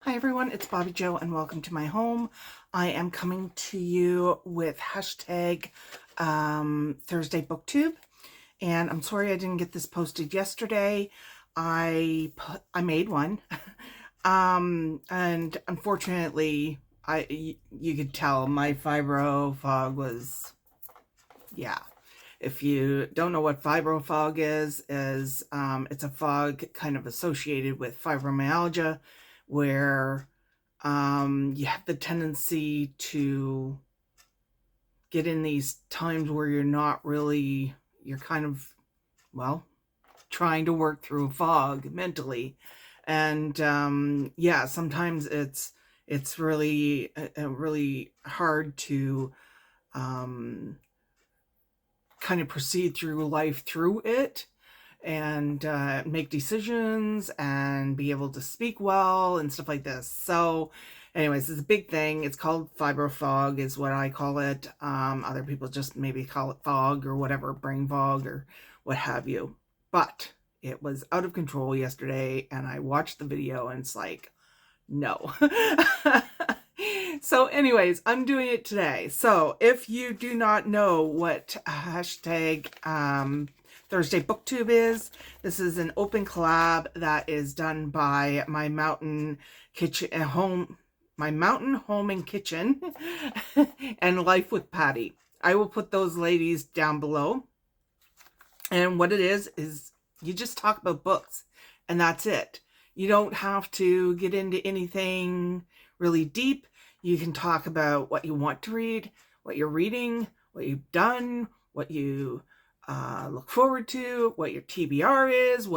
Hi everyone, it's Bobbi-Jo and welcome to my home. I am coming to you with hashtag Thursday BookTube, and I'm sorry I didn't get this posted yesterday. I made one, and unfortunately, you could tell my fibro fog was, yeah. If you don't know what fibro fog is it's a fog kind of associated with fibromyalgia, where you have the tendency to get in these times where you're kind of, well, trying to work through a fog mentally. And yeah, sometimes it's really really hard to kind of proceed through life through it, and make decisions and be able to speak well and stuff like this. So anyways, it's a big thing. It's called fibro fog is what I call it. Other people just maybe call it fog or whatever, brain fog or what have you. But it was out of control yesterday, and I watched the video and it's like, no. So anyways, I'm doing it today. So if you do not know what hashtag Thursday BookTube is, this is an open collab that is done by my mountain home and kitchen and Life with Patty. I will put those ladies down below. And what it is you just talk about books, and that's it. You don't have to get into anything really deep. You can talk about what you want to read, what you're reading, what you've done, what you look forward to, what your TBR is,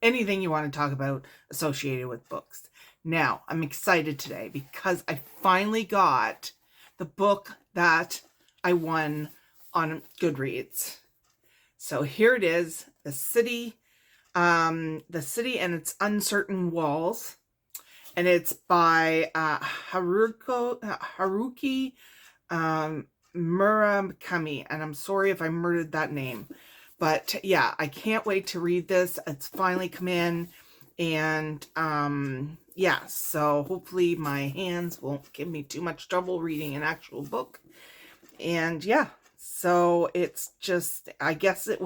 anything you want to talk about associated with books. Now, I'm excited today because I finally got the book that I won on Goodreads. So here it is, The City and Its Uncertain Walls. And it's by Haruki Murakami. And I'm sorry if I murdered that name. But yeah, I can't wait to read this. It's finally come in. And yeah, so hopefully my hands won't give me too much trouble reading an actual book. And yeah, so it's just, I guess it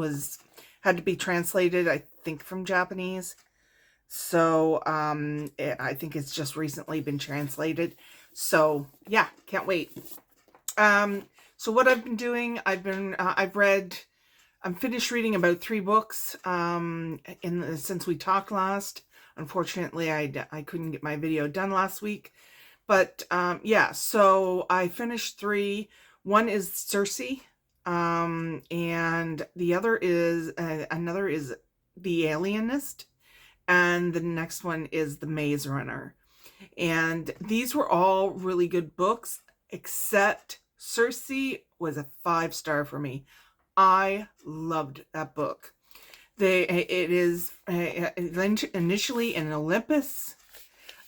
had to be translated, I think, from Japanese. So I think it's just recently been translated. So yeah, can't wait. So what I've been doing, I'm finished reading about 3 books since we talked last. Unfortunately, I couldn't get my video done last week. But yeah, so I finished 3. One is Circe, and the other is another is The Alienist. And the next one is The Maze Runner. And these were all really good books, except Circe was a 5-star for me. I loved that book. It is initially in Olympus,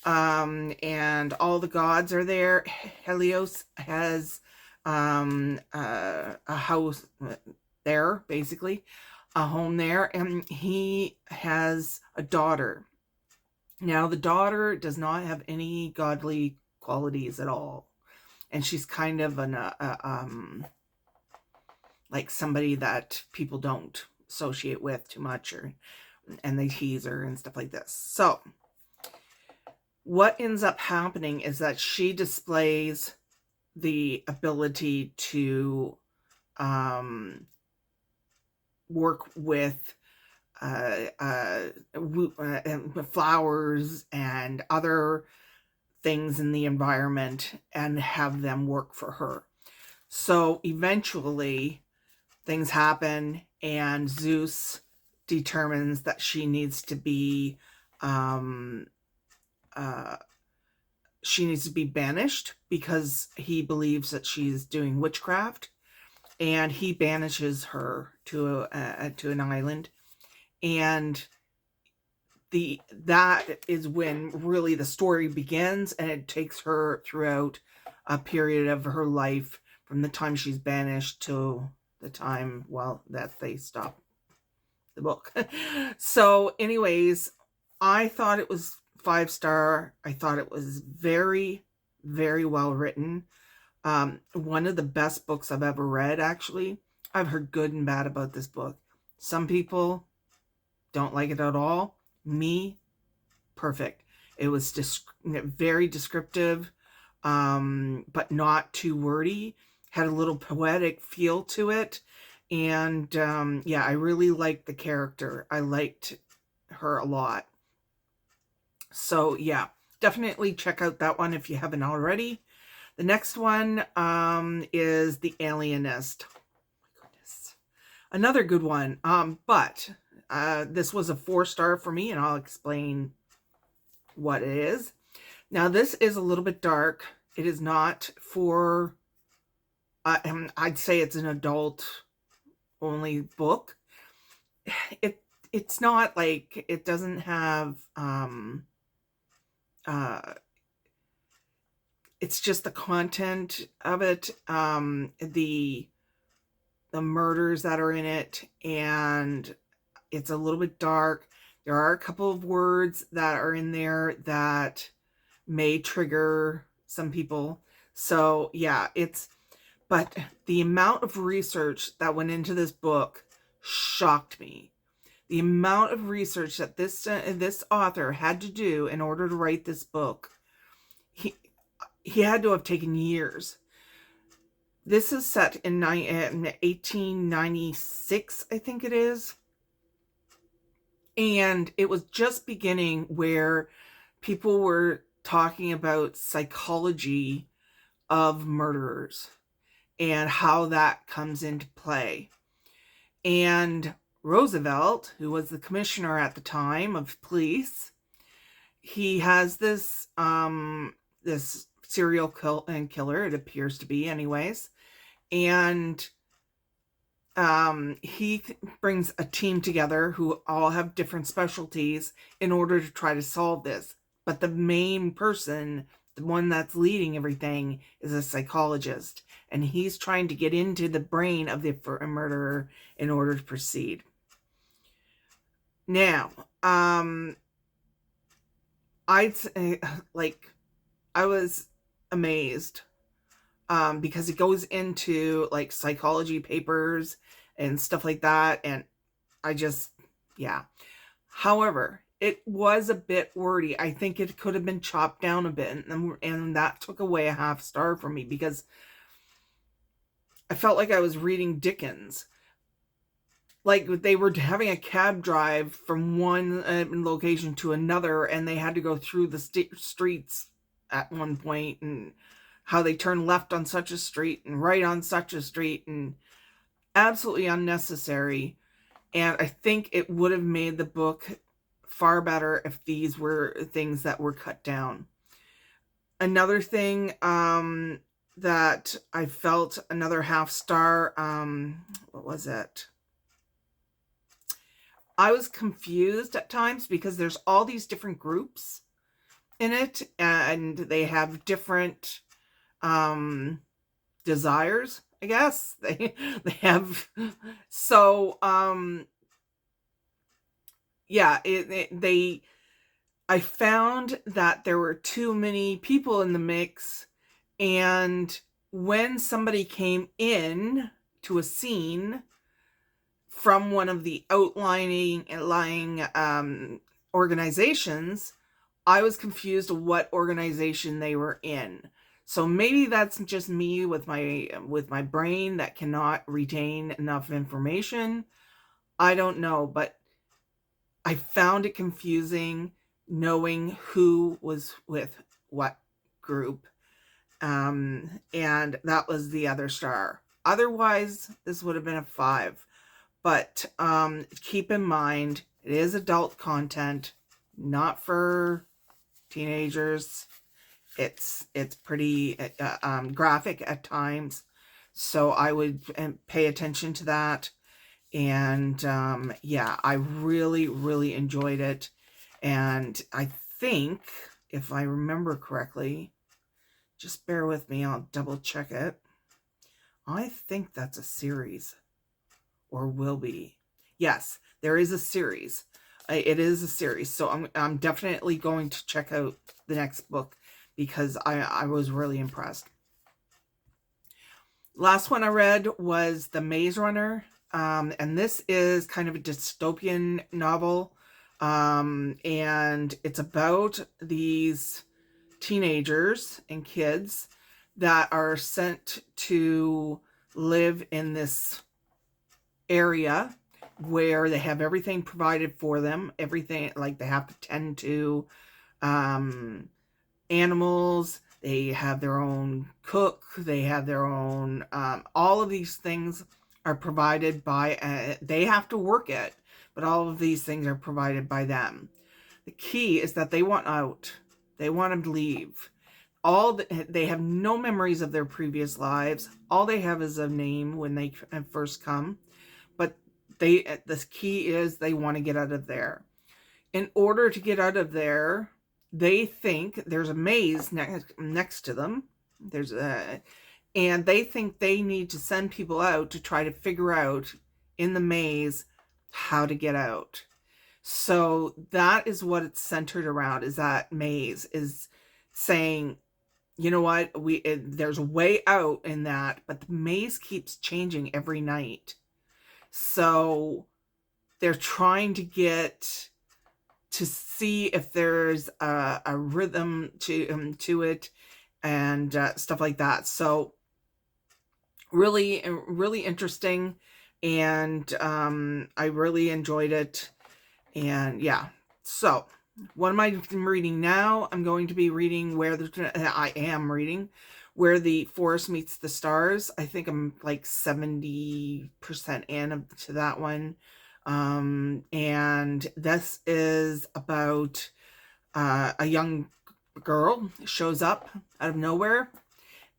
and all the gods are there. Helios has a house there, basically. A home there, and he has a daughter. Now the daughter does not have any godly qualities at all, and she's kind of like somebody that people don't associate with too much, and they tease her and stuff like this. So what ends up happening is that she displays the ability to work with flowers and other things in the environment and have them work for her. So eventually things happen, and Zeus determines that she needs to be banished because he believes that she's doing witchcraft. And he banishes her to an island, and that is when really the story begins, and it takes her throughout a period of her life from the time she's banished to the time, well, that they stop the book. So anyways, I thought it was 5-star. I thought it was very, very well written. One of the best books I've ever read, actually. I've heard good and bad about this book. Some people don't like it at all. Me, perfect. It was very descriptive, but not too wordy. Had a little poetic feel to it. And yeah, I really liked the character. I liked her a lot. So yeah, definitely check out that one if you haven't already. The next one is The Alienist. Oh my goodness. Another good one. But this was a 4-star for me, and I'll explain what it is. Now, this is a little bit dark. It is not for, I'd say it's an adult-only book. It's not like, it doesn't have, it's just the content of it, the murders that are in it, and it's a little bit dark. There are a couple of words that are in there that may trigger some people. So yeah, but the amount of research that went into this book shocked me. The amount of research that this author had to do in order to write this book, he had to have taken years. This is set in 1896, I think it is. And it was just beginning where people were talking about psychology of murderers and how that comes into play. And Roosevelt, who was the commissioner at the time of police, he has this this serial killer, it appears to be anyways, and he brings a team together who all have different specialties in order to try to solve this. But the main person, the one that's leading everything, is a psychologist, and he's trying to get into the brain of the murderer in order to proceed. Now, I'd say, like, I was amazed because it goes into like psychology papers and stuff like that, and I just, yeah. However, it was a bit wordy. I think it could have been chopped down a bit, and that took away a 1/2 star from me because I felt like I was reading Dickens. Like they were having a cab drive from one location to another, and they had to go through the streets at one point, and how they turn left on such a street and right on such a street, and absolutely unnecessary. And I think it would have made the book far better if these were things that were cut down. Another thing that I felt, another 1/2 star, what was it? I was confused at times because there's all these different groups in it, and they have different desires, I guess. They have, so yeah, I found that there were too many people in the mix, and when somebody came in to a scene from one of the outlying organizations, I was confused what organization they were in. So maybe that's just me with my brain that cannot retain enough information. I don't know, but I found it confusing knowing who was with what group. And that was the other star. Otherwise, this would have been a 5. But keep in mind, it is adult content, not for teenagers. It's pretty graphic at times, so I would pay attention to that. And yeah, I really enjoyed it. And I think, if I remember correctly, just bear with me, I'll double check it. I think that's a series, or will be. Yes, there is a series. It is a series, so I'm definitely going to check out the next book because I was really impressed. Last one I read was The Maze Runner, and this is kind of a dystopian novel, and it's about these teenagers and kids that are sent to live in this area where they have everything provided for them, everything, like they have to tend to um, animals, they have their own cook, they have their own, all of these things are provided by, they have to work it, but all of these things are provided by them. The key is that they want out. They want to leave. They have no memories of their previous lives. All they have is a name when they first come. But the key is they want to get out of there. In order to get out of there, they think there's a maze next to them. And they think they need to send people out to try to figure out in the maze how to get out. So that is what it's centered around, is that maze, is saying, you know what, there's a way out in that, but the maze keeps changing every night. So they're trying to get to see if there's a rhythm to it, and stuff like that. So really, really interesting, and I really enjoyed it. And yeah, so what am I reading now? I'm going to be reading Where the Forest Meets the Stars. I think I'm like 70% to that one. And this is about a young girl shows up out of nowhere,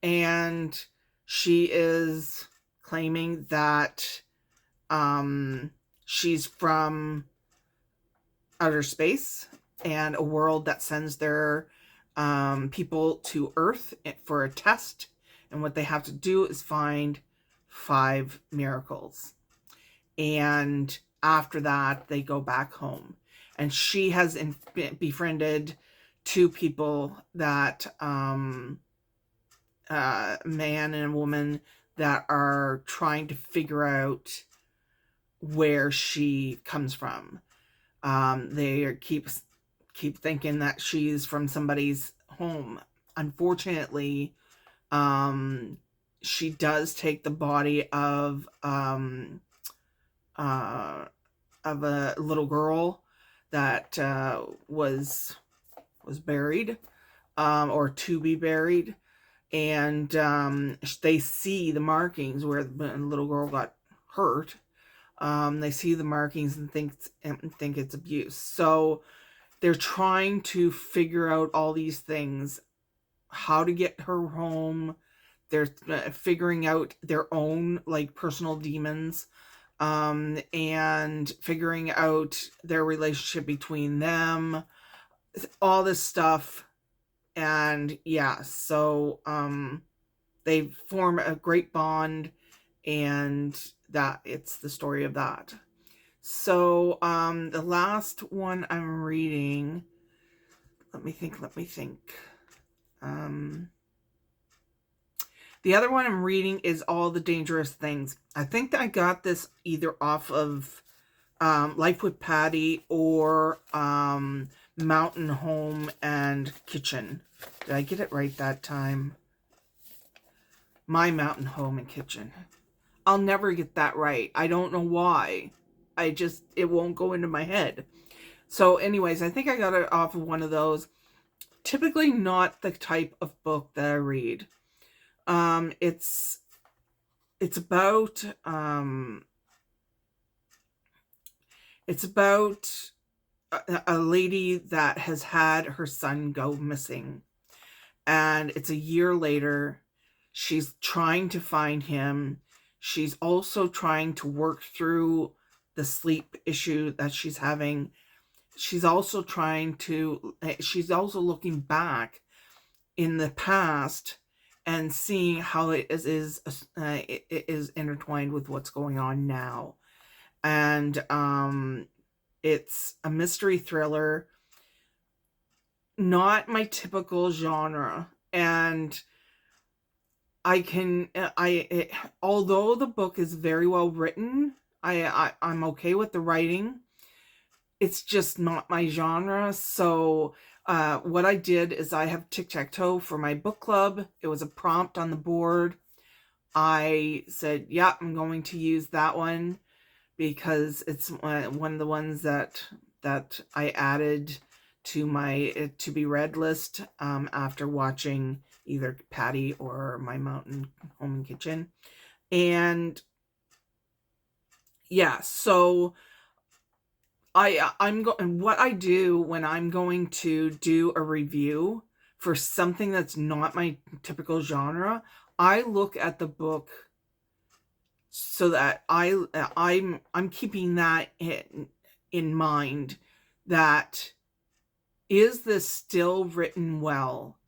and she is claiming that she's from outer space and a world that sends their people to Earth for a test, and what they have to do is find 5 miracles, and after that they go back home. And she has befriended 2 people, that man and a woman, that are trying to figure out where she comes from. They keep thinking that she's from somebody's home. Unfortunately, she does take the body of a little girl that was buried, or to be buried, and they see the markings where the little girl got hurt. They see the markings and think it's abuse. So they're trying to figure out all these things, how to get her home. They're figuring out their own like personal demons, and figuring out their relationship between them, all this stuff. And yeah, so they form a great bond, and that it's the story of that. So the last one I'm reading, let me think. The other one I'm reading is All the Dangerous Things. I think that I got this either off of Life with Patty or Mountain Home and Kitchen. Did I get it right that time? My Mountain Home and Kitchen. I'll never get that right. I don't know why. It won't go into my head. So anyways, I think I got it off of one of those. Typically not the type of book that I read. It's about a lady that has had her son go missing, and it's a year later. She's trying to find him. She's also trying to work through the sleep issue that she's having. She's also looking back in the past and seeing how it is intertwined with what's going on now. And It's a mystery thriller, not my typical genre. And although the book is very well written, I'm okay with the writing. It's just not my genre. So what I did is I have tic-tac-toe for my book club. It was a prompt on the board. I said, yeah, I'm going to use that one because it's one of the ones that I added to my to be read list after watching either Patty or My Mountain Home and Kitchen. And yeah, so what I do when I'm going to do a review for something that's not my typical genre, I look at the book so that I'm keeping that in mind, that is this still written well?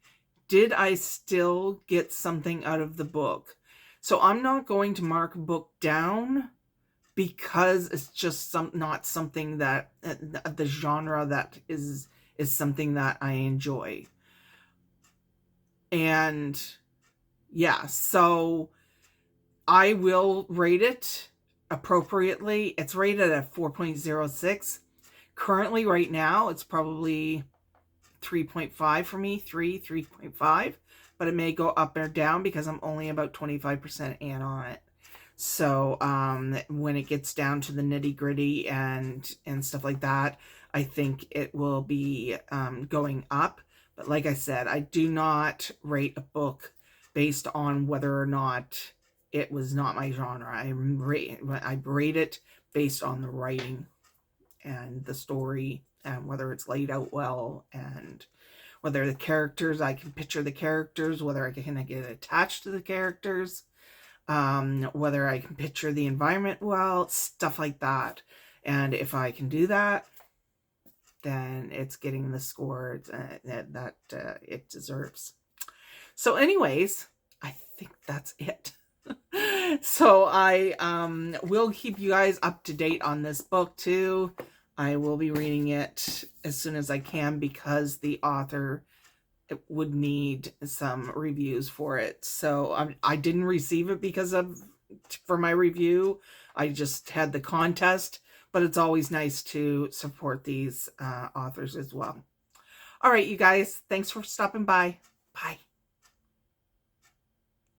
Did I still get something out of the book? So I'm not going to mark a book down because it's just not something that the genre that is something that I enjoy. And yeah, so I will rate it appropriately. It's rated at 4.06. Currently, right now, it's probably 3.5 for me, 3.5. But it may go up or down because I'm only about 25% in on it. So when it gets down to the nitty gritty and stuff like that, I think it will be going up. But like I said, I do not rate a book based on whether or not it was not my genre. I rate it based on the writing and the story and whether it's laid out well and whether the characters, I can picture the characters, whether I can get attached to the characters, whether I can picture the environment well, stuff like that. And if I can do that, then it's getting the score that it deserves. So anyways, I think that's it. So I will keep you guys up to date on this book too. I will be reading it as soon as I can because the author would need some reviews for it. So I didn't receive it for my review. I just had the contest, but it's always nice to support these authors as well. All right, you guys, thanks for stopping by. Bye.